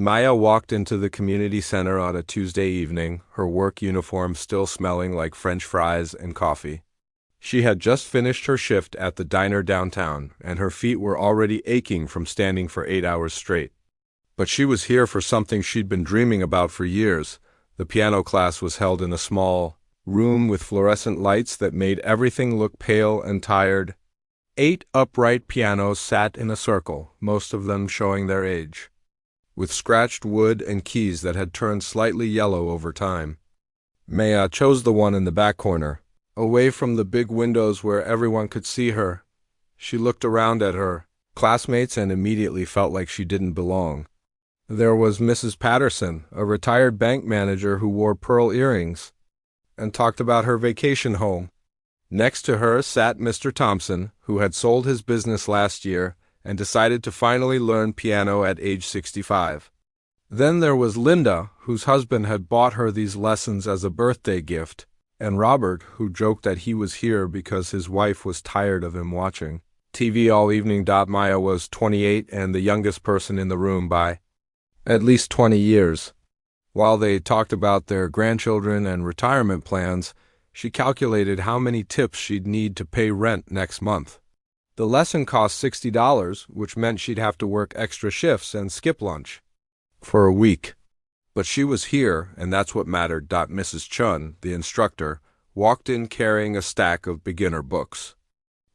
Maya walked into the community center on a Tuesday evening, her work uniform still smelling like French fries and coffee. She had just finished her shift at the diner downtown, and her feet were already aching from standing for 8 hours straight. But she was here for something she'd been dreaming about for years. The piano class was held in a small room with fluorescent lights that made everything look pale and tired. 8 upright pianos sat in a circle, most of them showing their age, with scratched wood and keys that had turned slightly yellow over time. Maya chose the one in the back corner, away from the big windows where everyone could see her. She looked around at her classmates and immediately felt like she didn't belong. There was Mrs. Patterson, a retired bank manager who wore pearl earrings and talked about her vacation home. Next to her sat Mr. Thompson, who had sold his business last year and decided to finally learn piano at age 65. Then there was Linda, whose husband had bought her these lessons as a birthday gift, and Robert, who joked that he was here because his wife was tired of him watching TV all evening. Maya was 28 and the youngest person in the room by at least 20 years. While they talked about their grandchildren and retirement plans, she calculated how many tips she'd need to pay rent next month. The lesson cost $60, which meant she'd have to work extra shifts and skip lunch for a week. But she was here, and that's what mattered. Mrs. Chun, the instructor, walked in carrying a stack of beginner books.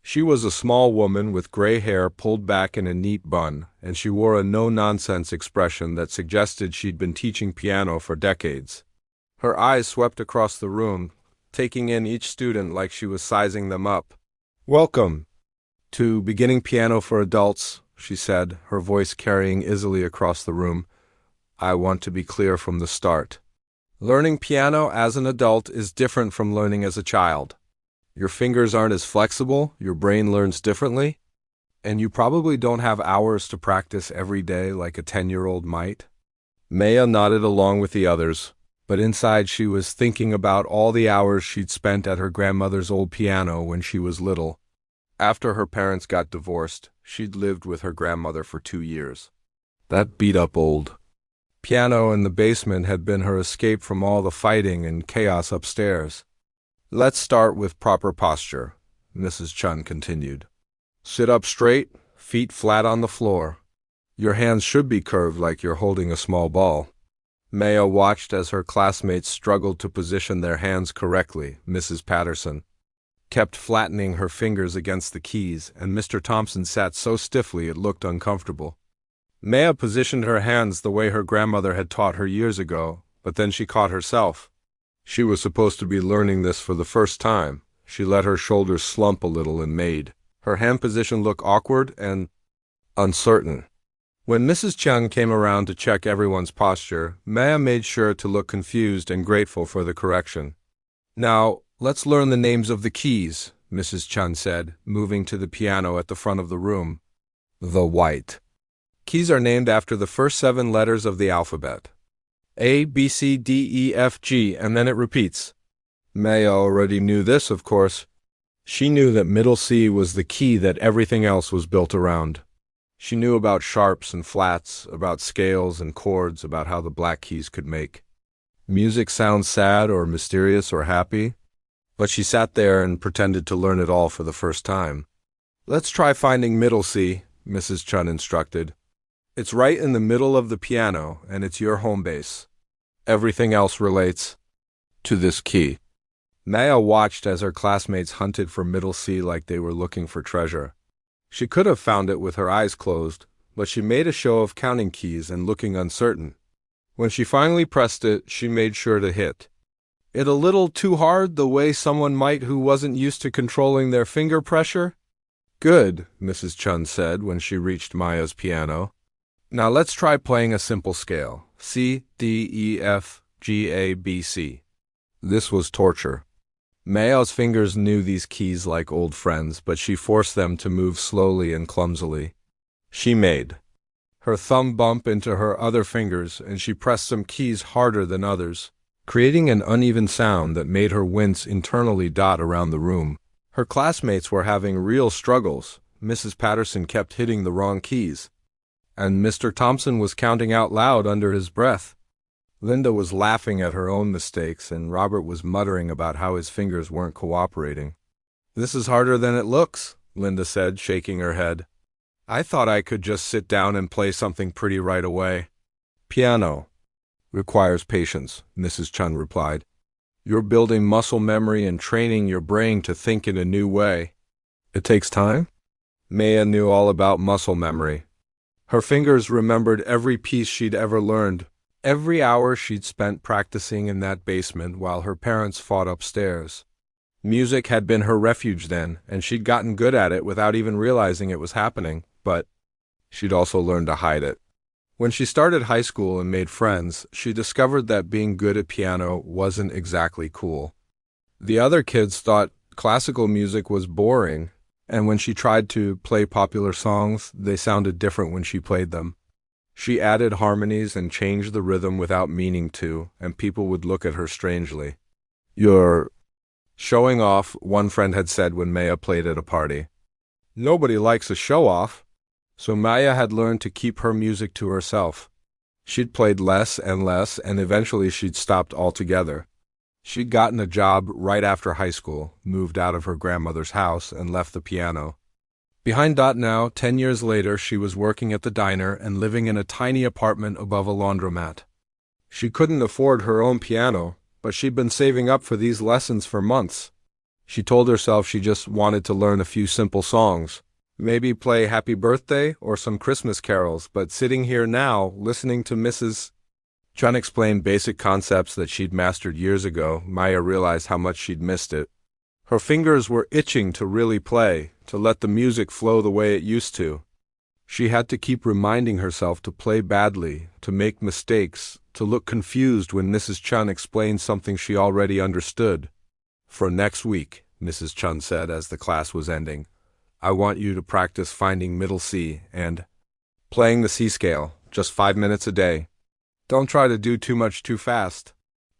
She was a small woman with gray hair pulled back in a neat bun, and she wore a no-nonsense expression that suggested she'd been teaching piano for decades. Her eyes swept across the room, taking in each student like she was sizing them up. "Welcome to Beginning Piano for Adults," she said, her voice carrying easily across the room. "I want to be clear from the start. Learning piano as an adult is different from learning as a child. Your fingers aren't as flexible, your brain learns differently, and you probably don't have hours to practice every day like a 10-year-old might." Maya nodded along with the others, but inside she was thinking about all the hours she'd spent at her grandmother's old piano when she was little. After her parents got divorced, she'd lived with her grandmother for 2 years. That beat-up old piano in the basement had been her escape from all the fighting and chaos upstairs. "Let's start with proper posture," Mrs. Chun continued. "Sit up straight, feet flat on the floor. Your hands should be curved like you're holding a small ball." Maya watched as her classmates struggled to position their hands correctly. Mrs. Patterson kept flattening her fingers against the keys, and Mr. Thompson sat so stiffly it looked uncomfortable. Maya positioned her hands the way her grandmother had taught her years ago, but then she caught herself. She was supposed to be learning this for the first time. She let her shoulders slump a little and made her hand position look awkward and uncertain. When Mrs. Chung came around to check everyone's posture, Maya made sure to look confused and grateful for the correction. "Now, let's learn the names of the keys," Mrs. Chun said, moving to the piano at the front of the room. The white keys are named after the first 7 letters of the alphabet. A, B, C, D, E, F, G, and then it repeats. Maya already knew this, of course. She knew that middle C was the key that everything else was built around. She knew about sharps and flats, about scales and chords, about how the black keys could make music sound sad or mysterious or happy. But she sat there and pretended to learn it all for the first time. "Let's try finding middle C," Mrs. Chun instructed. "It's right in the middle of the piano, and it's your home base. Everything else relates to this key." Maya watched as her classmates hunted for middle C like they were looking for treasure. She could have found it with her eyes closed, but she made a show of counting keys and looking uncertain. When she finally pressed it, she made sure to hit it a little too hard, the way someone might who wasn't used to controlling their finger pressure. "Good," Mrs. Chun said when she reached Maya's piano. "Now let's try playing a simple scale. C, D, E, F, G, A, B, C." This was torture. Maya's fingers knew these keys like old friends, but she forced them to move slowly and clumsily. She made her thumb bump into her other fingers, and she pressed some keys harder than others, creating an uneven sound that made her wince internally. Around the room, her classmates were having real struggles. Mrs. Patterson kept hitting the wrong keys. And Mr. Thompson was counting out loud under his breath. Linda was laughing at her own mistakes, and Robert was muttering about how his fingers weren't cooperating. "This is harder than it looks," Linda said, shaking her head. "I thought I could just sit down and play something pretty right away." "Piano requires patience," Mrs. Chun replied. "You're building muscle memory and training your brain to think in a new way. It takes time." Maya knew all about muscle memory. Her fingers remembered every piece she'd ever learned, every hour she'd spent practicing in that basement while her parents fought upstairs. Music had been her refuge then, and she'd gotten good at it without even realizing it was happening, but she'd also learned to hide it. When she started high school and made friends, she discovered that being good at piano wasn't exactly cool. The other kids thought classical music was boring, and when she tried to play popular songs, they sounded different when she played them. She added harmonies and changed the rhythm without meaning to, and people would look at her strangely. "You're showing off," one friend had said when Maya played at a party. Nobody likes a show-off, so Maya had learned to keep her music to herself. She'd played less, and eventually she'd stopped altogether. She'd gotten a job right after high school, moved out of her grandmother's house, and left the piano. Behind dot now, 10 years later, she was working at the diner and living in a tiny apartment above a laundromat. She couldn't afford her own piano, but she'd been saving up for these lessons for months. She told herself she just wanted to learn a few simple songs, maybe play Happy Birthday or some Christmas carols, but sitting here now, listening to Mrs. Chun explain basic concepts that she'd mastered years ago, Maya realized how much she'd missed it. Her fingers were itching to really play, to let the music flow the way it used to. She had to keep reminding herself to play badly, to make mistakes, to look confused when Mrs. Chun explained something she already understood. "For next week," Mrs. Chun said as the class was ending, "I want you to practice finding middle C and playing the C scale, just 5 minutes a day. Don't try to do too much too fast."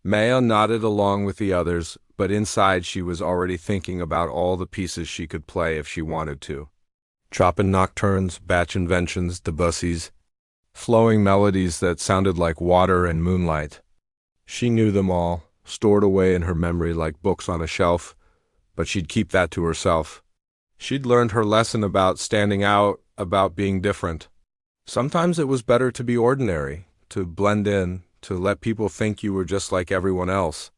Maya nodded along with the others, but inside she was already thinking about all the pieces she could play if she wanted to. Chopin nocturnes, Bach inventions, Debussy's, flowing melodies that sounded like water and moonlight. She knew them all, stored away in her memory like books on a shelf, but she'd keep that to herself. She'd learned her lesson about standing out, about being different. Sometimes it was better to be ordinary, to blend in, to let people think you were just like everyone else.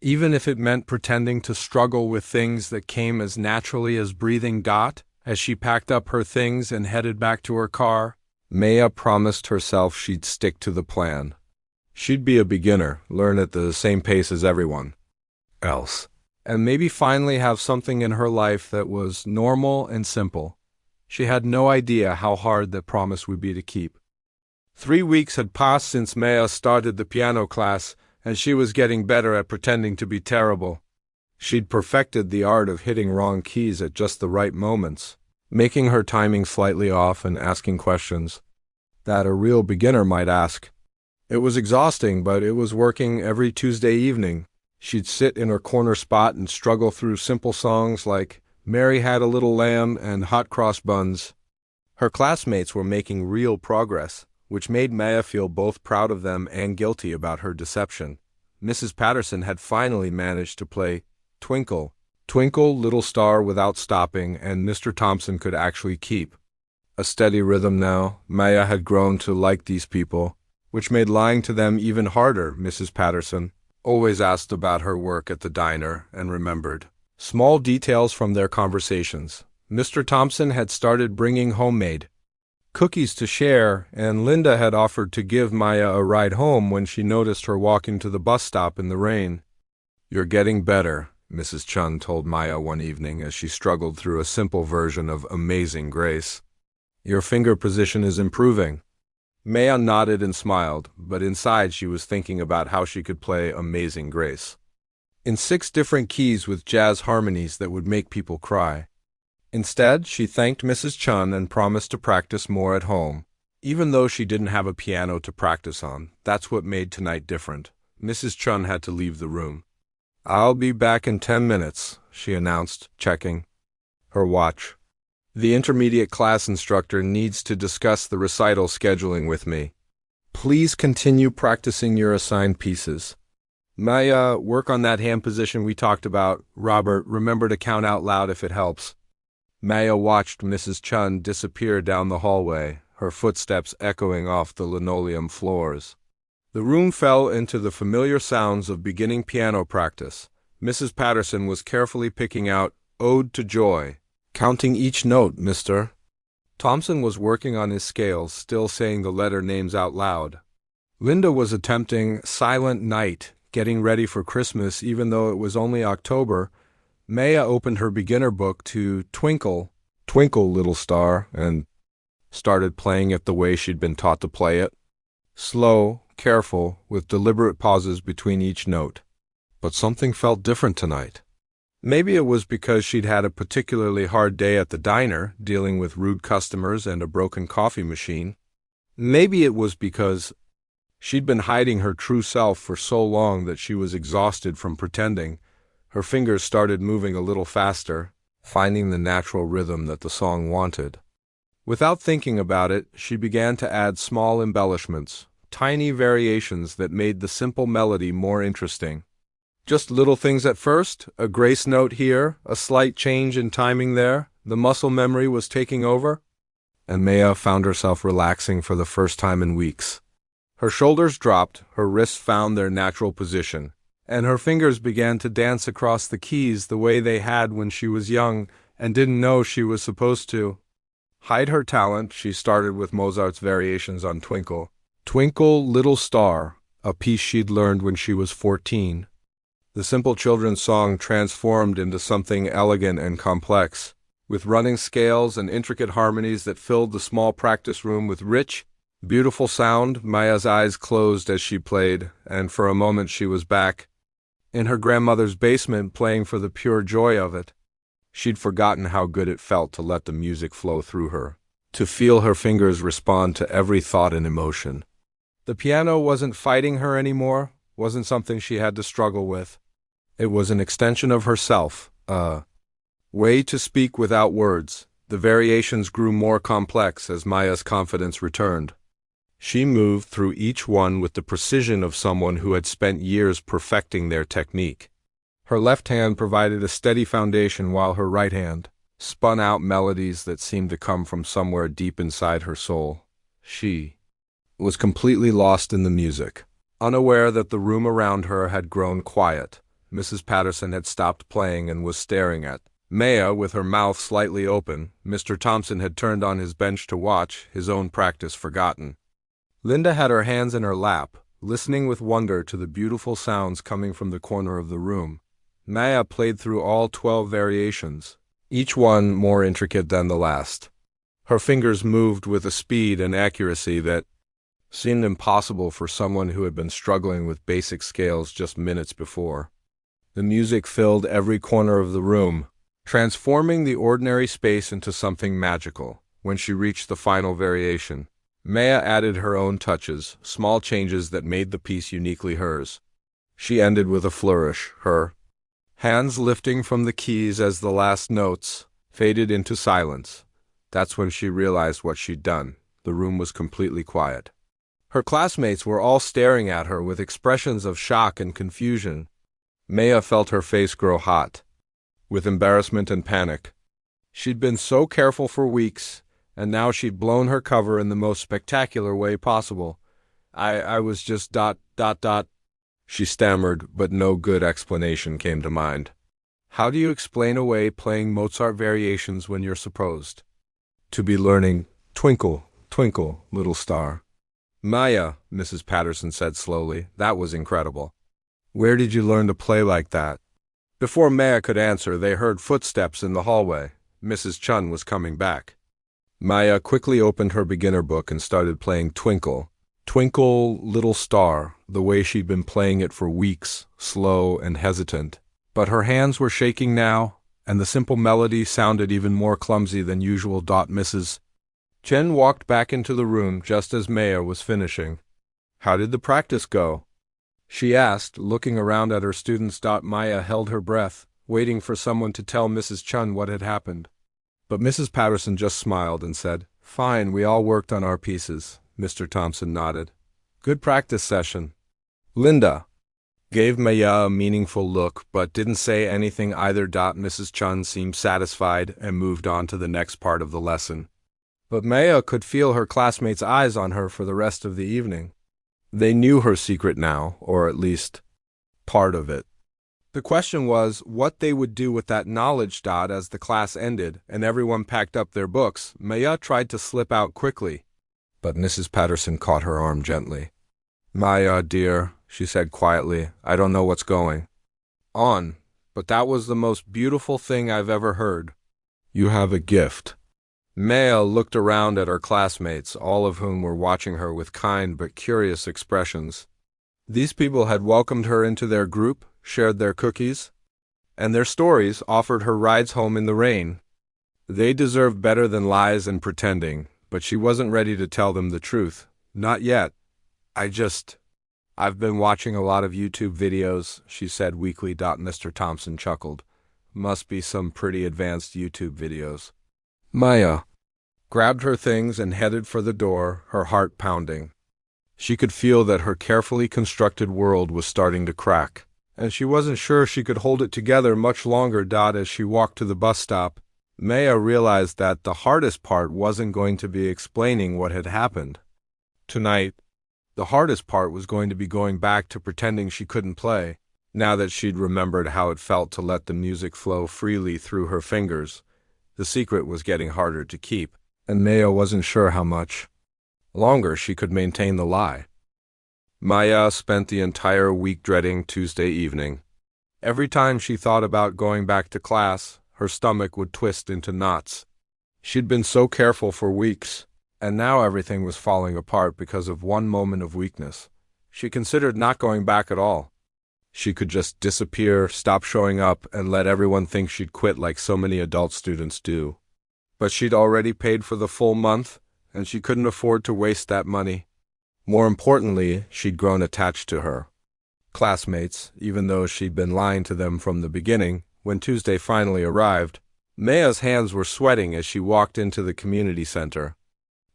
Even if it meant pretending to struggle with things that came as naturally as breathing. As she packed up her things and headed back to her car, Maya promised herself she'd stick to the plan. She'd be a beginner, learn at the same pace as everyone else, and maybe finally have something in her life that was normal and simple. She had no idea how hard that promise would be to keep. 3 weeks had passed since Maya started the piano class, and she was getting better at pretending to be terrible. She'd perfected the art of hitting wrong keys at just the right moments, making her timing slightly off and asking questions that a real beginner might ask. It was exhausting, but it was working every Tuesday evening. She'd sit in her corner spot and struggle through simple songs like "Mary Had a Little Lamb" and "Hot Cross Buns." Her classmates were making real progress, which made Maya feel both proud of them and guilty about her deception. Mrs. Patterson had finally managed to play "Twinkle, Twinkle, Little Star" without stopping, and Mr. Thompson could actually keep a steady rhythm now. Maya had grown to like these people, which made lying to them even harder. Mrs. Patterson always asked about her work at the diner and remembered small details from their conversations. Mr. Thompson had started bringing homemade cookies to share, and Linda had offered to give Maya a ride home when she noticed her walking to the bus stop in the rain. "You're getting better," Mrs. Chun told Maya one evening as she struggled through a simple version of Amazing Grace. "Your finger position is improving." Maya nodded and smiled, but inside she was thinking about how she could play Amazing Grace in 6 different keys with jazz harmonies that would make people cry. Instead, she thanked Mrs. Chun and promised to practice more at home. Even though she didn't have a piano to practice on, that's what made tonight different. Mrs. Chun had to leave the room. "I'll be back in 10 minutes, she announced, checking her watch. The intermediate class instructor needs to discuss the recital scheduling with me. Please continue practicing your assigned pieces. Maya, work on that hand position we talked about. Robert, remember to count out loud if it helps. Maya watched Mrs. Chun disappear down the hallway, her footsteps echoing off the linoleum floors. The room fell into the familiar sounds of beginning piano practice. Mrs. Patterson was carefully picking out Ode to Joy. Counting each note, mister. Thompson was working on his scales, still saying the letter names out loud. Linda was attempting Silent Night, getting ready for Christmas even though it was only October. Maya opened her beginner book to Twinkle, Twinkle, Little Star, and started playing it the way she'd been taught to play it. Slow, careful, with deliberate pauses between each note. But something felt different tonight. Maybe it was because she'd had a particularly hard day at the diner, dealing with rude customers and a broken coffee machine. Maybe it was because she'd been hiding her true self for so long that she was exhausted from pretending. Her fingers started moving a little faster, finding the natural rhythm that the song wanted. Without thinking about it, she began to add small embellishments, tiny variations that made the simple melody more interesting. Just little things at first, a grace note here, a slight change in timing there, the muscle memory was taking over, and Maya found herself relaxing for the first time in weeks. Her shoulders dropped, her wrists found their natural position, and her fingers began to dance across the keys the way they had when she was young and didn't know she was supposed to. Hide her talent, she started with Mozart's variations on Twinkle. Twinkle, Little Star, a piece she'd learned when she was 14. The simple children's song transformed into something elegant and complex, with running scales and intricate harmonies that filled the small practice room with rich, beautiful sound. Maya's eyes closed as she played, and for a moment she was back in her grandmother's basement playing for the pure joy of it. She'd forgotten how good it felt to let the music flow through her, to feel her fingers respond to every thought and emotion. The piano wasn't fighting her anymore, wasn't something she had to struggle with. It was an extension of herself, a way to speak without words. The variations grew more complex as Maya's confidence returned. She moved through each one with the precision of someone who had spent years perfecting their technique. Her left hand provided a steady foundation while her right hand spun out melodies that seemed to come from somewhere deep inside her soul. She was completely lost in the music, unaware that the room around her had grown quiet. Mrs. Patterson had stopped playing and was staring at Maya with her mouth slightly open. Mr. Thompson had turned on his bench to watch, his own practice forgotten. Linda had her hands in her lap, listening with wonder to the beautiful sounds coming from the corner of the room. Maya played through all 12 variations, each one more intricate than the last. Her fingers moved with a speed and accuracy that seemed impossible for someone who had been struggling with basic scales just minutes before. The music filled every corner of the room, transforming the ordinary space into something magical. When she reached the final variation, Maya added her own touches, small changes that made the piece uniquely hers. She ended with a flourish, her hands lifting from the keys as the last notes faded into silence. That's when she realized what she'd done. The room was completely quiet. Her classmates were all staring at her with expressions of shock and confusion. Maya felt her face grow hot, with embarrassment and panic. She'd been so careful for weeks, and now she'd blown her cover in the most spectacular way possible. I was just ... She stammered, but no good explanation came to mind. How do you explain away playing Mozart variations when you're supposed to be learning Twinkle, Twinkle, Little Star? Maya, Mrs. Patterson said slowly, that was incredible. Where did you learn to play like that? Before Maya could answer, they heard footsteps in the hallway. Mrs. Chun was coming back. Maya quickly opened her beginner book and started playing Twinkle, Twinkle, Little Star, the way she'd been playing it for weeks, slow and hesitant. But her hands were shaking now, and the simple melody sounded even more clumsy than usual. Mrs. Chen walked back into the room just as Maya was finishing. How did the practice go? She asked, looking around at her students. Maya held her breath, waiting for someone to tell Mrs. Chun what had happened. But Mrs. Patterson just smiled and said, "Fine, we all worked on our pieces." Mr. Thompson nodded. "Good practice session." Linda gave Maya a meaningful look, but didn't say anything either. Mrs. Chun seemed satisfied and moved on to the next part of the lesson. But Maya could feel her classmates' eyes on her for the rest of the evening. They knew her secret now, or at least part of it. The question was what they would do with that knowledge. As the class ended and everyone packed up their books, Maya tried to slip out quickly, but Mrs. Patterson caught her arm gently. "Maya, dear," she said quietly, "I don't know what's going on, but that was the most beautiful thing I've ever heard. You have a gift." Maya looked around at her classmates, all of whom were watching her with kind but curious expressions. These people had welcomed her into their group, shared their cookies, and their stories, offered her rides home in the rain. They deserved better than lies and pretending, but she wasn't ready to tell them the truth. "Not yet. I've been watching a lot of YouTube videos," she said weakly. Mr. Thompson chuckled. "Must be some pretty advanced YouTube videos." Maya grabbed her things and headed for the door, her heart pounding. She could feel that her carefully constructed world was starting to crack, and she wasn't sure she could hold it together much longer. As she walked to the bus stop, Maya realized that the hardest part wasn't going to be explaining what had happened tonight. The hardest part was going to be going back to pretending she couldn't play, now that she'd remembered how it felt to let the music flow freely through her fingers. The secret was getting harder to keep, and Maya wasn't sure how much longer she could maintain the lie. Maya spent the entire week dreading Tuesday evening. Every time she thought about going back to class, her stomach would twist into knots. She'd been so careful for weeks, and now everything was falling apart because of one moment of weakness. She considered not going back at all. She could just disappear, stop showing up, and let everyone think she'd quit like so many adult students do. But she'd already paid for the full month, and she couldn't afford to waste that money. More importantly, she'd grown attached to her classmates, even though she'd been lying to them from the beginning. When Tuesday finally arrived, Maya's hands were sweating as she walked into the community center.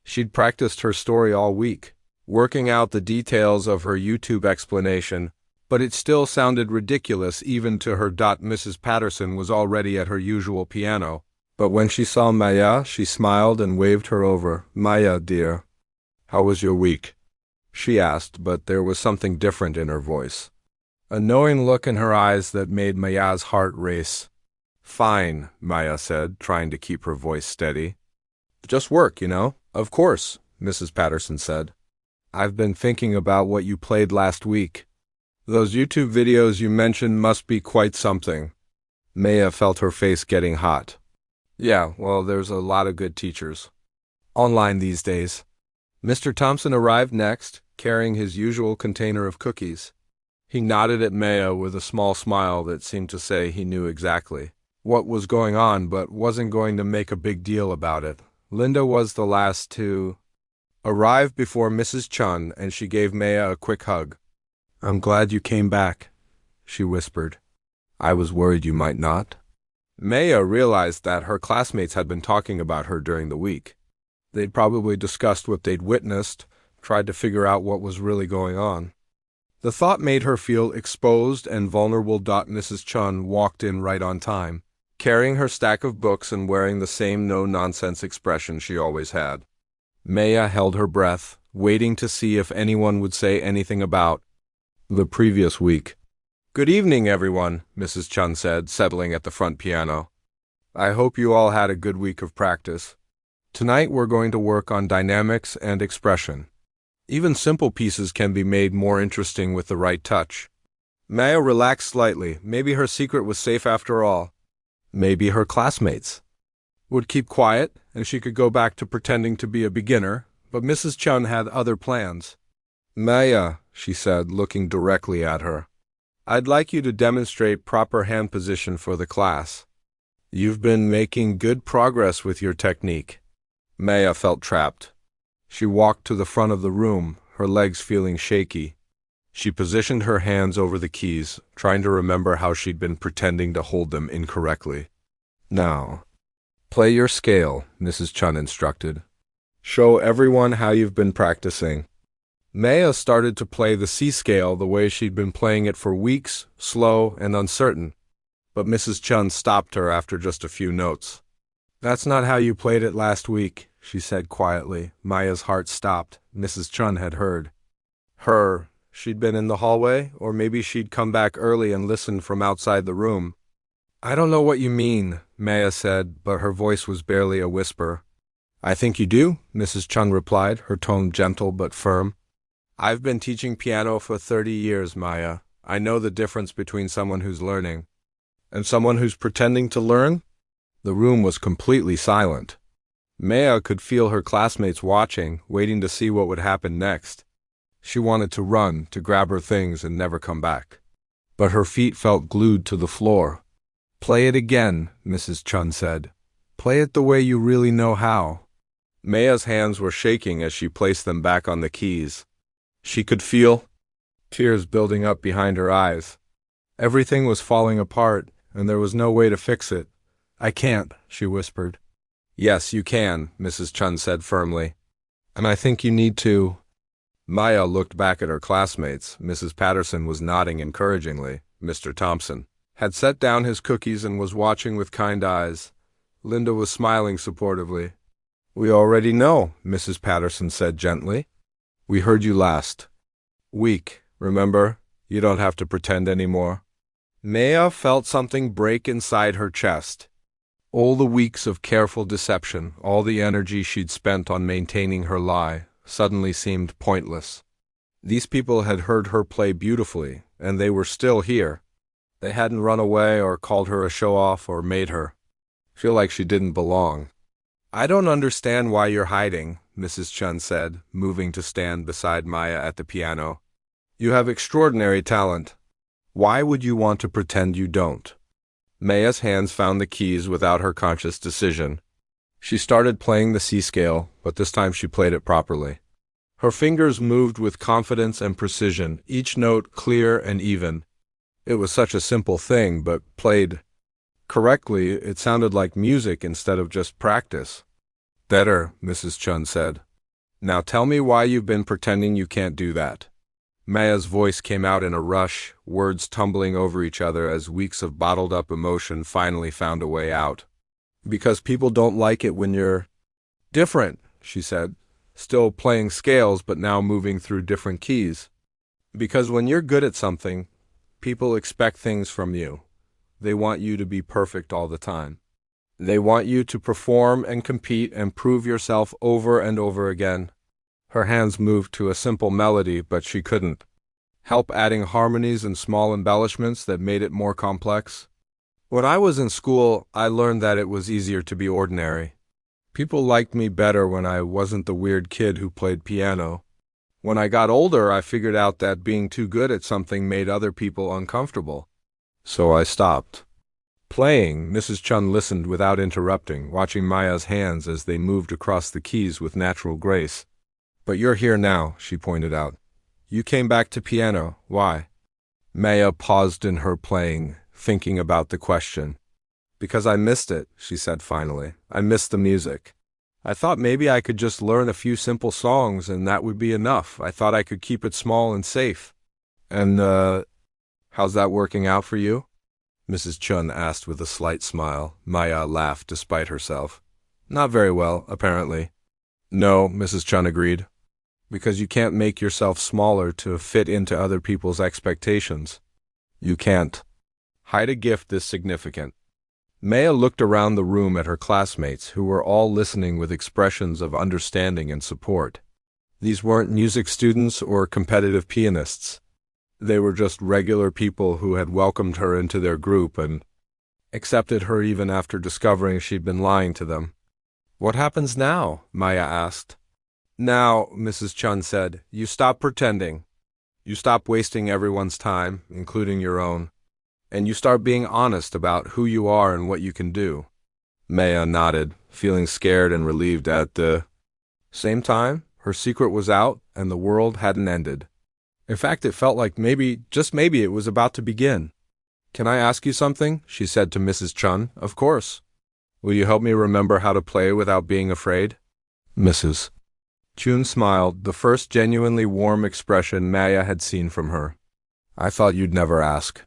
She'd practiced her story all week, working out the details of her YouTube explanation, but it still sounded ridiculous even to her. Mrs. Patterson was already at her usual piano, but when she saw Maya, she smiled and waved her over. "Maya, dear, how was your week?" she asked, but there was something different in her voice. A knowing look in her eyes that made Maya's heart race. "Fine," Maya said, trying to keep her voice steady. "Just work, you know." "Of course," Mrs. Patterson said. "I've been thinking about what you played last week. Those YouTube videos you mentioned must be quite something." Maya felt her face getting hot. "Yeah, well, there's a lot of good teachers online these days." Mr. Thompson arrived next, carrying his usual container of cookies. He nodded at Maya with a small smile that seemed to say he knew exactly what was going on but wasn't going to make a big deal about it. Linda was the last to arrive before Mrs. Chun, and she gave Maya a quick hug. "I'm glad you came back," she whispered. "I was worried you might not." Maya realized that her classmates had been talking about her during the week. They'd probably discussed what they'd witnessed, tried to figure out what was really going on. The thought made her feel exposed and vulnerable. Mrs. Chun walked in right on time, carrying her stack of books and wearing the same no-nonsense expression she always had. Maya held her breath, waiting to see if anyone would say anything about the previous week. "Good evening, everyone," Mrs. Chun said, settling at the front piano. "I hope you all had a good week of practice. Tonight we're going to work on dynamics and expression. Even simple pieces can be made more interesting with the right touch." Maya relaxed slightly. Maybe her secret was safe after all. Maybe her classmates would keep quiet, and she could go back to pretending to be a beginner, but Mrs. Chun had other plans. "Maya," she said, looking directly at her, "I'd like you to demonstrate proper hand position for the class. You've been making good progress with your technique." Maya felt trapped. She walked to the front of the room, her legs feeling shaky. She positioned her hands over the keys, trying to remember how she'd been pretending to hold them incorrectly. "Now, Play your scale, Mrs. Chun instructed. Show everyone how you've been practicing. Maya started to play the C scale the way she'd been playing it for weeks, slow and uncertain. But Mrs. Chun stopped her after just a few notes. That's not how you played it last week, she said quietly. Maya's heart stopped. Mrs. Chun had heard. She'd been in the hallway, or maybe she'd come back early and listened from outside the room. I don't know what you mean, Maya said, but her voice was barely a whisper. I think you do, Mrs. Chun replied, her tone gentle but firm. I've been teaching piano for 30 years, Maya. I know the difference between someone who's learning and someone who's pretending to learn. The room was completely silent. Maya could feel her classmates watching, waiting to see what would happen next. She wanted to run, to grab her things and never come back. But her feet felt glued to the floor. Play it again, Mrs. Chun said. Play it the way you really know how. Maya's hands were shaking as she placed them back on the keys. She could feel tears building up behind her eyes. Everything was falling apart, and there was no way to fix it. I can't, she whispered. Yes, you can, Mrs. Chun said firmly. And I think you need to. Maya looked back at her classmates. Mrs. Patterson was nodding encouragingly. Mr. Thompson had set down his cookies and was watching with kind eyes. Linda was smiling supportively. We already know, Mrs. Patterson said gently. We heard you last week, remember? You don't have to pretend anymore. Maya felt something break inside her chest. All the weeks of careful deception, all the energy she'd spent on maintaining her lie, suddenly seemed pointless. These people had heard her play beautifully, and they were still here. They hadn't run away or called her a show-off or made her feel like she didn't belong. I don't understand why you're hiding, Mrs. Chun said, moving to stand beside Maya at the piano. You have extraordinary talent. Why would you want to pretend you don't? Maya's hands found the keys without her conscious decision. She started playing the C scale, but this time she played it properly. Her fingers moved with confidence and precision, each note clear and even. It was such a simple thing, but played correctly, it sounded like music instead of just practice. Better, Mrs. Chun said. Now tell me why you've been pretending you can't do that. Maya's voice came out in a rush, words tumbling over each other as weeks of bottled-up emotion finally found a way out. Because people don't like it when you're different, she said, still playing scales but now moving through different keys. Because when you're good at something, people expect things from you. They want you to be perfect all the time. They want you to perform and compete and prove yourself over and over again. Her hands moved to a simple melody, but she couldn't help adding harmonies and small embellishments that made it more complex. When I was in school, I learned that it was easier to be ordinary. People liked me better when I wasn't the weird kid who played piano. When I got older, I figured out that being too good at something made other people uncomfortable. So I stopped playing. Mrs. Chun listened without interrupting, watching Maya's hands as they moved across the keys with natural grace. But you're here now, she pointed out. You came back to piano. Why? Maya paused in her playing, thinking about the question. Because I missed it, she said finally. I missed the music. I thought maybe I could just learn a few simple songs and that would be enough. I thought I could keep it small and safe. And, how's that working out for you? Mrs. Chun asked with a slight smile. Maya laughed despite herself. Not very well, apparently. No, Mrs. Chun agreed. Because you can't make yourself smaller to fit into other people's expectations. You can't hide a gift this significant. Maya looked around the room at her classmates, who were all listening with expressions of understanding and support. These weren't music students or competitive pianists. They were just regular people who had welcomed her into their group and accepted her even after discovering she'd been lying to them. What happens now? Maya asked. Now, Mrs. Chun said, you stop pretending. You stop wasting everyone's time, including your own. And you start being honest about who you are and what you can do. Maya nodded, feeling scared and relieved at the same time. Her secret was out, and the world hadn't ended. In fact, it felt like maybe, just maybe, it was about to begin. Can I ask you something? She said to Mrs. Chun. Of course. Will you help me remember how to play without being afraid? Mrs. Chun smiled, the first genuinely warm expression Maya had seen from her. I thought you'd never ask.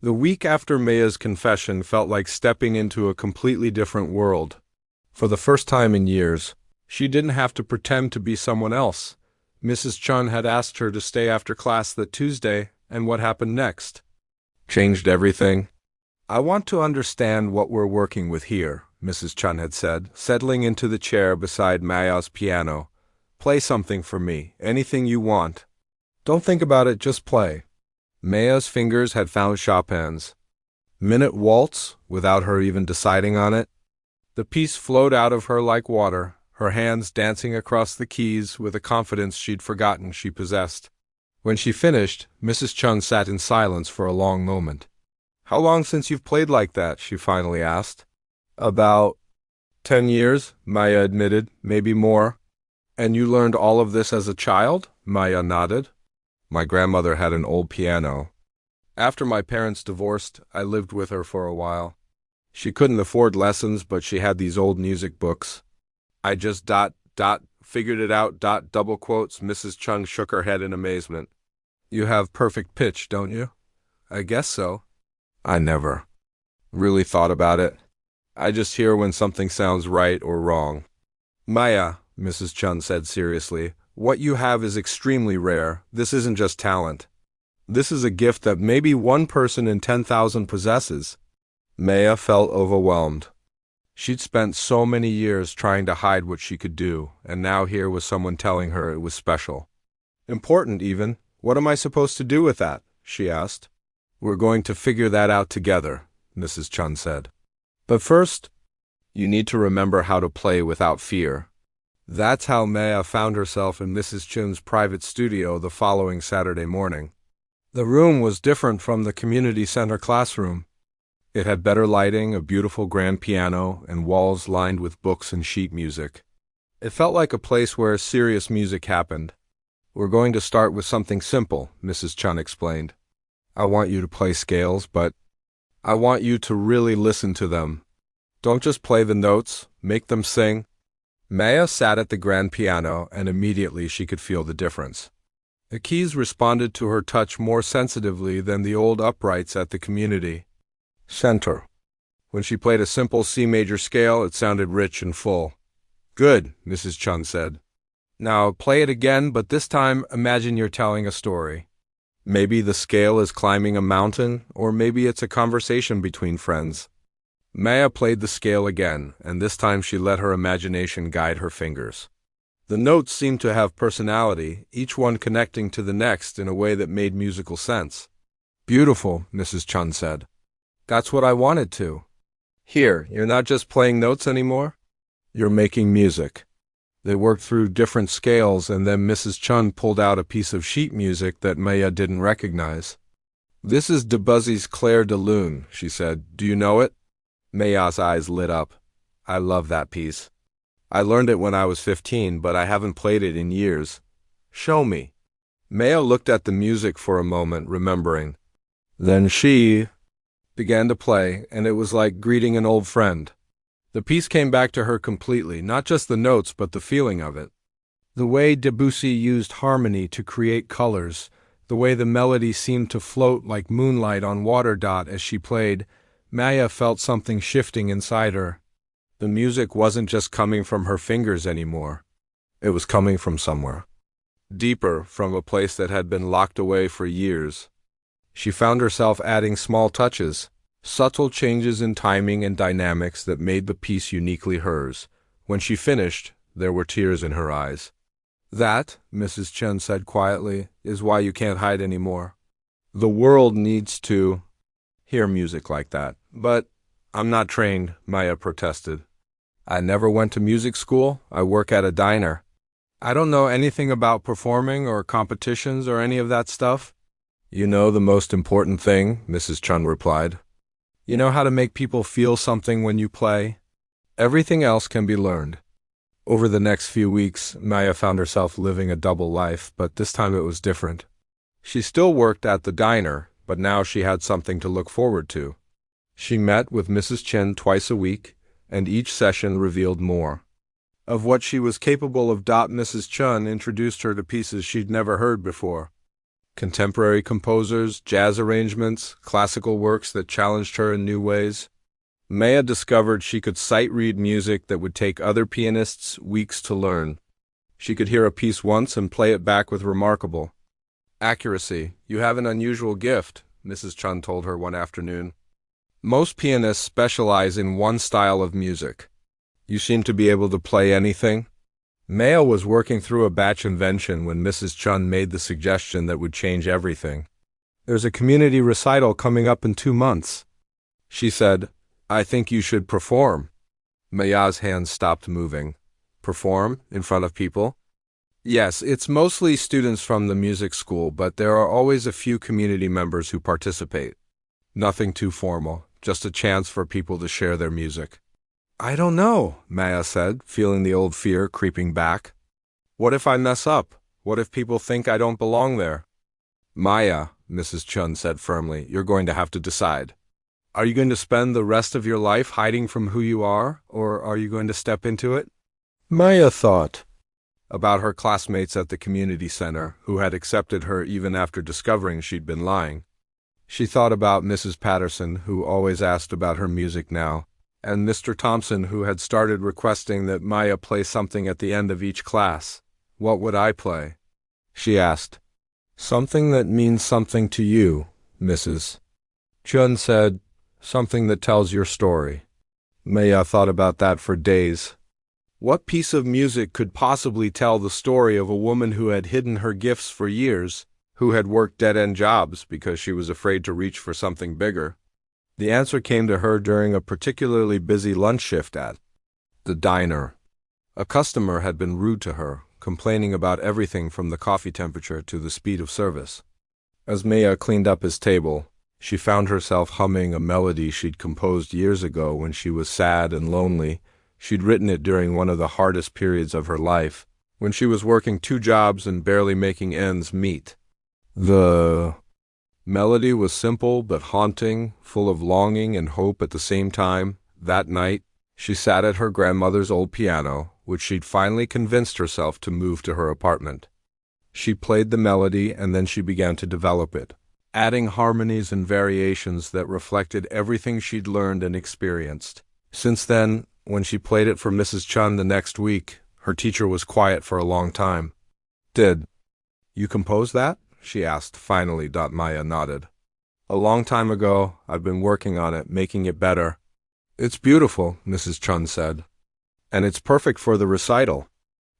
The week after Maya's confession felt like stepping into a completely different world. For the first time in years, she didn't have to pretend to be someone else. Mrs. Chun had asked her to stay after class that Tuesday, and what happened next? Changed everything. I want to understand what we're working with here, Mrs. Chun had said, settling into the chair beside Maya's piano. Play something for me, anything you want. Don't think about it, just play. Maya's fingers had found Chopin's Minute Waltz without her even deciding on it. The piece flowed out of her like water, her hands dancing across the keys with a confidence she'd forgotten she possessed. When she finished, Mrs. Chun sat in silence for a long moment. How long since you've played like that? She finally asked. About 10 years, Maya admitted, maybe more. And you learned all of this as a child? Maya nodded. My grandmother had an old piano. After my parents divorced, I lived with her for a while. She couldn't afford lessons, but she had these old music books. I just figured it out, double quotes. Mrs. Chung shook her head in amazement. You have perfect pitch, don't you? I guess so. I never really thought about it. I just hear when something sounds right or wrong. Maya, Mrs. Chun said seriously, what you have is extremely rare. This isn't just talent. This is a gift that maybe one person in 10,000 possesses. Maya felt overwhelmed. She'd spent so many years trying to hide what she could do, and now here was someone telling her it was special. Important, even. What am I supposed to do with that? She asked. We're going to figure that out together, Mrs. Chun said. But first, you need to remember how to play without fear. That's how Maya found herself in Mrs. Chun's private studio the following Saturday morning. The room was different from the community center classroom. It had better lighting, a beautiful grand piano, and walls lined with books and sheet music. It felt like a place where serious music happened. We're going to start with something simple, Mrs. Chun explained. I want you to play scales, but I want you to really listen to them. Don't just play the notes, make them sing. Maya sat at the grand piano, and immediately she could feel the difference. The keys responded to her touch more sensitively than the old uprights at the community center. When she played a simple C major scale, it sounded rich and full. Good, Mrs. Chun said. Now play it again, but this time imagine you're telling a story. Maybe the scale is climbing a mountain, or maybe it's a conversation between friends. Maya played the scale again, and this time she let her imagination guide her fingers. The notes seemed to have personality, each one connecting to the next in a way that made musical sense. Beautiful, Mrs. Chun said. That's what I wanted to. Here, you're not just playing notes anymore. You're making music. They worked through different scales, and then Mrs. Chun pulled out a piece of sheet music that Maya didn't recognize. This is Debussy's Clair de Lune, she said. Do you know it? Maya's eyes lit up. I love that piece. I learned it when I was 15, but I haven't played it in years. Show me. Maya looked at the music for a moment, remembering. Then she began to play, and it was like greeting an old friend. The piece came back to her completely, not just the notes, but the feeling of it. The way Debussy used harmony to create colors, the way the melody seemed to float like moonlight on water as she played, Maya felt something shifting inside her. The music wasn't just coming from her fingers anymore. It was coming from somewhere. Deeper, from a place that had been locked away for years. She found herself adding small touches, subtle changes in timing and dynamics that made the piece uniquely hers. When she finished, there were tears in her eyes. That, Mrs. Chen said quietly, is why you can't hide anymore. The world needs to hear music like that. But I'm not trained, Maya protested. I never went to music school. I work at a diner. I don't know anything about performing or competitions or any of that stuff. You know the most important thing, Mrs. Chun replied. You know how to make people feel something when you play. Everything else can be learned. Over the next few weeks, Maya found herself living a double life, but this time it was different. She still worked at the diner, but now she had something to look forward to. She met with Mrs. Chen twice a week, and each session revealed more of what she was capable of. Mrs. Chun introduced her to pieces she'd never heard before. Contemporary composers, jazz arrangements, classical works that challenged her in new ways. Maya discovered she could sight-read music that would take other pianists weeks to learn. She could hear a piece once and play it back with remarkable accuracy. "You have an unusual gift," Mrs. Chun told her one afternoon. "Most pianists specialize in one style of music. You seem to be able to play anything." Maya was working through a batch invention when Mrs. Chun made the suggestion that would change everything. "There's a community recital coming up in 2 months," she said. "I think you should perform." Maya's hands stopped moving. "Perform? In front of people?" "Yes, it's mostly students from the music school, but there are always a few community members who participate. Nothing too formal, just a chance for people to share their music." "I don't know," Maya said, feeling the old fear creeping back. "What if I mess up? What if people think I don't belong there?" "Maya," Mrs. Chun said firmly, "you're going to have to decide. Are you going to spend the rest of your life hiding from who you are, or are you going to step into it?" Maya thought about her classmates at the community center, who had accepted her even after discovering she'd been lying. She thought about Mrs. Patterson, who always asked about her music now, and Mr. Thompson, who had started requesting that Maya play something at the end of each class. "What would I play?" she asked. "Something that means something to you," Mrs. Chun said. "Something that tells your story." Maya thought about that for days. What piece of music could possibly tell the story of a woman who had hidden her gifts for years, who had worked dead-end jobs because she was afraid to reach for something bigger? The answer came to her during a particularly busy lunch shift at the diner. A customer had been rude to her, complaining about everything from the coffee temperature to the speed of service. As Maya cleaned up his table, she found herself humming a melody she'd composed years ago when she was sad and lonely. She'd written it during one of the hardest periods of her life, when she was working 2 jobs and barely making ends meet. The melody was simple but haunting, full of longing and hope at the same time. That night, she sat at her grandmother's old piano, which she'd finally convinced herself to move to her apartment. She played the melody and then she began to develop it, adding harmonies and variations that reflected everything she'd learned and experienced. Since then, when she played it for Mrs. Chun the next week, her teacher was quiet for a long time. "Did you compose that?" she asked. Finally, Maya nodded. "A long time ago. I've been working on it, making it better." "It's beautiful," Mrs. Chun said. "And it's perfect for the recital."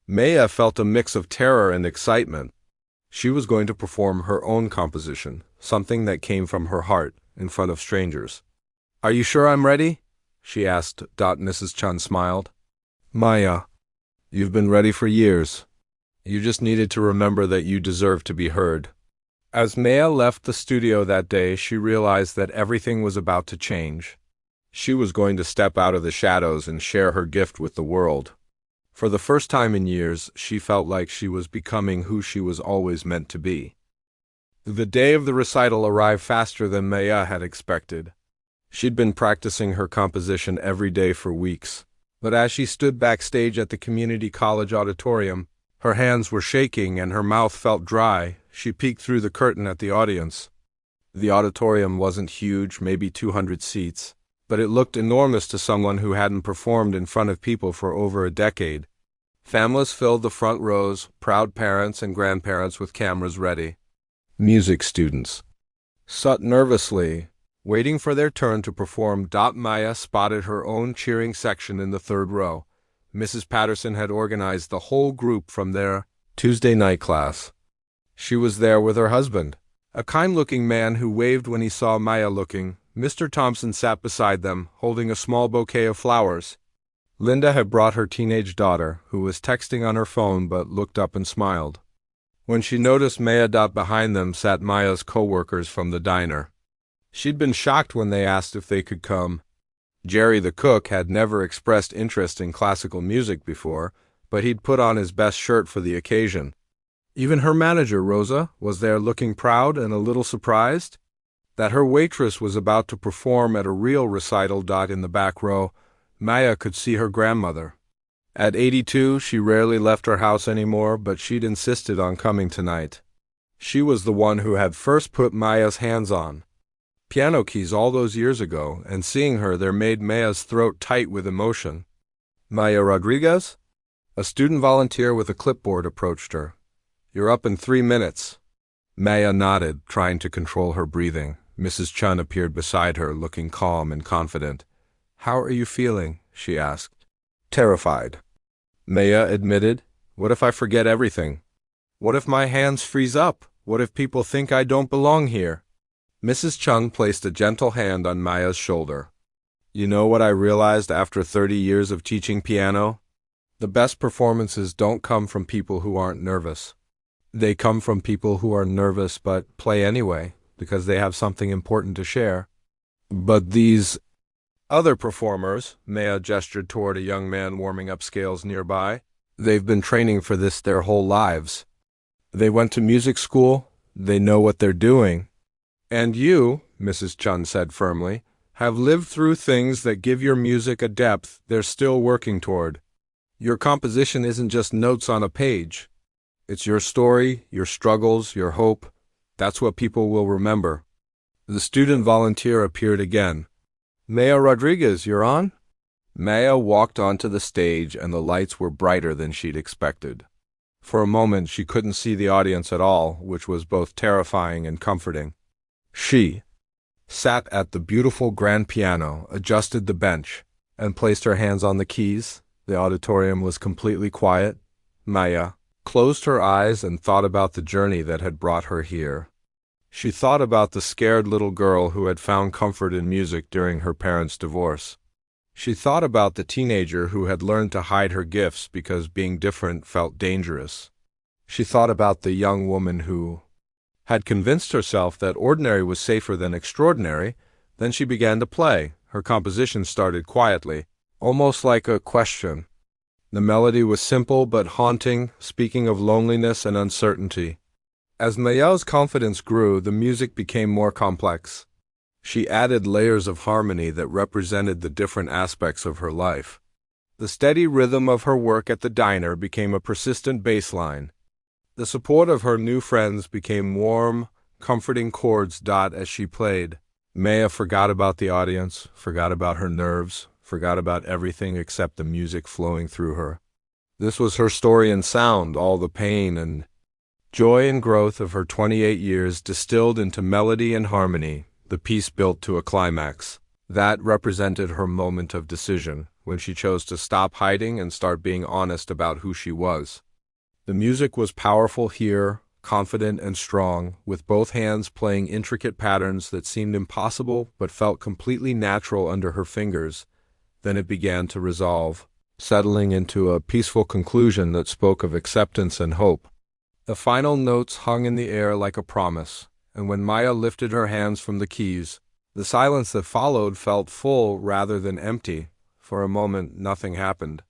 Maya felt a mix of terror and excitement. She was going to perform her own composition, something that came from her heart, in front of strangers. "Are you sure I'm ready?" she asked. Mrs. Chun smiled. "Maya, you've been ready for years. You just needed to remember that you deserve to be heard." As Maya left the studio that day, she realized that everything was about to change. She was going to step out of the shadows and share her gift with the world. For the first time in years, she felt like she was becoming who she was always meant to be. The day of the recital arrived faster than Maya had expected. She'd been practicing her composition every day for weeks, but as she stood backstage at the community college auditorium, her hands were shaking and her mouth felt dry. She peeked through the curtain at the audience. The auditorium wasn't huge, maybe 200 seats, but it looked enormous to someone who hadn't performed in front of people for over a decade. Families filled the front rows, proud parents and grandparents with cameras ready. Music students sat nervously, waiting for their turn to perform. Maya spotted her own cheering section in the 3rd row. Mrs. Patterson had organized the whole group from their Tuesday night class. She was there with her husband, a kind-looking man who waved when he saw Maya looking. Mr. Thompson sat beside them, holding a small bouquet of flowers. Linda had brought her teenage daughter, who was texting on her phone but looked up and smiled. When she noticed Maya, behind them sat Maya's co-workers from the diner. She'd been shocked when they asked if they could come. Jerry the cook had never expressed interest in classical music before, but he'd put on his best shirt for the occasion. Even her manager, Rosa, was there looking proud and a little surprised that her waitress was about to perform at a real recital. In the back row, Maya could see her grandmother. At 82, she rarely left her house anymore, but she'd insisted on coming tonight. She was the one who had first put Maya's hands on piano keys all those years ago, and seeing her there made Maya's throat tight with emotion. Maya Rodriguez? A student volunteer with a clipboard approached her. You're up in 3 minutes. Maya nodded, trying to control her breathing. Mrs. Chun appeared beside her, looking calm and confident. How are you feeling? She asked. Terrified. Maya admitted. What if I forget everything? What if my hands freeze up? What if people think I don't belong here? Mrs. Chung placed a gentle hand on Maya's shoulder. You know what I realized after 30 years of teaching piano? The best performances don't come from people who aren't nervous. They come from people who are nervous but play anyway, because they have something important to share. But these other performers, Maya gestured toward a young man warming up scales nearby, they've been training for this their whole lives. They went to music school, they know what they're doing. And you, Mrs. Chun said firmly, have lived through things that give your music a depth they're still working toward. Your composition isn't just notes on a page. It's your story, your struggles, your hope. That's what people will remember. The student volunteer appeared again. Maya Rodriguez, you're on? Maya walked onto the stage, and the lights were brighter than she'd expected. For a moment, she couldn't see the audience at all, which was both terrifying and comforting. She sat at the beautiful grand piano, adjusted the bench, and placed her hands on the keys. The auditorium was completely quiet. Maya closed her eyes and thought about the journey that had brought her here. She thought about the scared little girl who had found comfort in music during her parents' divorce. She thought about the teenager who had learned to hide her gifts because being different felt dangerous. She thought about the young woman who had convinced herself that ordinary was safer than extraordinary. Then she began to play. Her composition started quietly, almost like a question. The melody was simple but haunting, speaking of loneliness and uncertainty. As Maya's confidence grew, the music became more complex. She added layers of harmony that represented the different aspects of her life. The steady rhythm of her work at the diner became a persistent bass line. The support of her new friends became warm, comforting chords as she played. Maya forgot about the audience, forgot about her nerves, forgot about everything except the music flowing through her. This was her story in sound, all the pain and joy and growth of her 28 years distilled into melody and harmony, the piece built to a climax. That represented her moment of decision, when she chose to stop hiding and start being honest about who she was. The music was powerful here, confident and strong, with both hands playing intricate patterns that seemed impossible but felt completely natural under her fingers. Then it began to resolve, settling into a peaceful conclusion that spoke of acceptance and hope. The final notes hung in the air like a promise, and when Maya lifted her hands from the keys, the silence that followed felt full rather than empty. For a moment, nothing happened.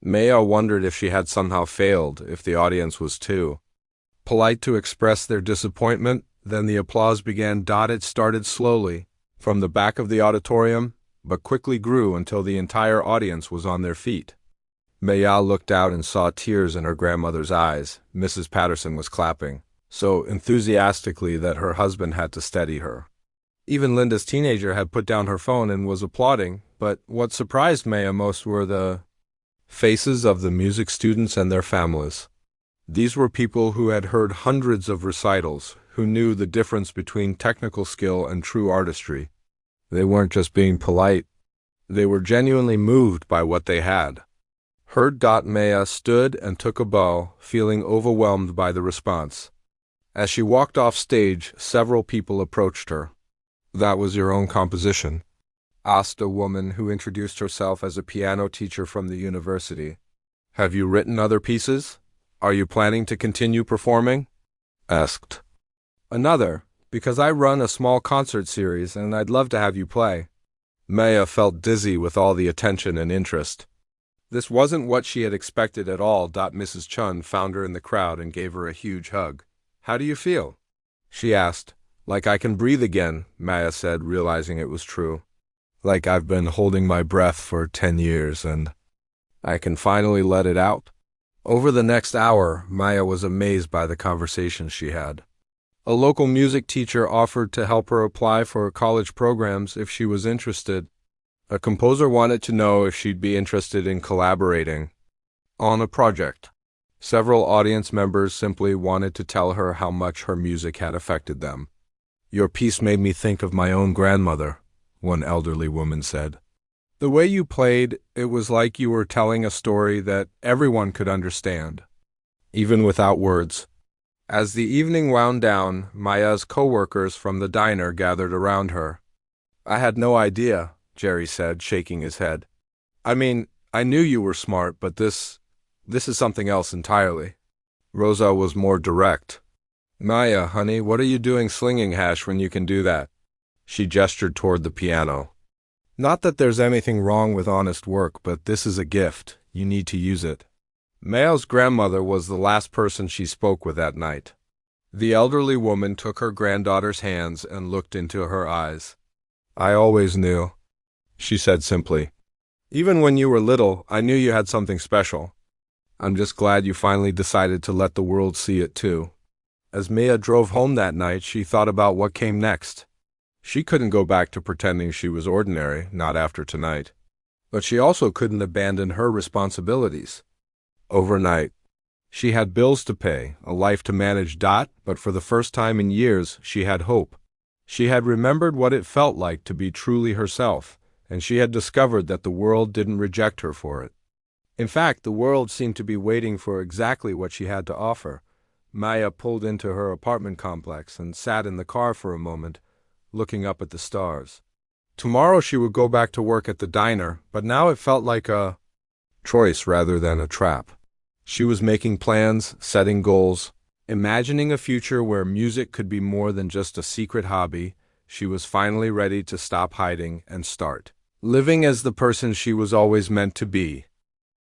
Maya wondered if she had somehow failed, if the audience was too polite to express their disappointment. Then the applause began. It started slowly, from the back of the auditorium, but quickly grew until the entire audience was on their feet. Maya looked out and saw tears in her grandmother's eyes. Mrs. Patterson was clapping, so enthusiastically that her husband had to steady her. Even Linda's teenager had put down her phone and was applauding, but what surprised Maya most were the faces of the music students and their families. These were people who had heard hundreds of recitals, who knew the difference between technical skill and true artistry. They weren't just being polite. They were genuinely moved by what they had heard. Maya stood and took a bow, feeling overwhelmed by the response. As she walked off stage, several people approached her. That was your own composition? Asked a woman who introduced herself as a piano teacher from the university. Have you written other pieces? Are you planning to continue performing? Asked another, because I run a small concert series and I'd love to have you play. Maya felt dizzy with all the attention and interest. This wasn't what she had expected at all. Mrs. Chun found her in the crowd and gave her a huge hug. How do you feel? She asked. Like I can breathe again, Maya said, realizing it was true. Like I've been holding my breath for 10 years and I can finally let it out. Over the next hour, Maya was amazed by the conversations she had. A local music teacher offered to help her apply for college programs if she was interested. A composer wanted to know if she'd be interested in collaborating on a project. Several audience members simply wanted to tell her how much her music had affected them. "Your piece made me think of my own grandmother," one elderly woman said. "The way you played, it was like you were telling a story that everyone could understand, even without words." As the evening wound down, Maya's co-workers from the diner gathered around her. "I had no idea," Jerry said, shaking his head. "I mean, I knew you were smart, but this is something else entirely." Rosa was more direct. "Maya, honey, what are you doing slinging hash when you can do that?" She gestured toward the piano. "Not that there's anything wrong with honest work, but this is a gift. You need to use it." Maya's grandmother was the last person she spoke with that night. The elderly woman took her granddaughter's hands and looked into her eyes. "I always knew," she said simply. "Even when you were little, I knew you had something special. I'm just glad you finally decided to let the world see it too." As Maya drove home that night, she thought about what came next. She couldn't go back to pretending she was ordinary, not after tonight. But she also couldn't abandon her responsibilities. Overnight, she had bills to pay, a life to manage. But for the first time in years, she had hope. She had remembered what it felt like to be truly herself, and she had discovered that the world didn't reject her for it. In fact, the world seemed to be waiting for exactly what she had to offer. Maya pulled into her apartment complex and sat in the car for a moment, looking up at the stars. Tomorrow she would go back to work at the diner, but now it felt like a choice rather than a trap. She was making plans, setting goals, imagining a future where music could be more than just a secret hobby. She was finally ready to stop hiding and start living as the person she was always meant to be.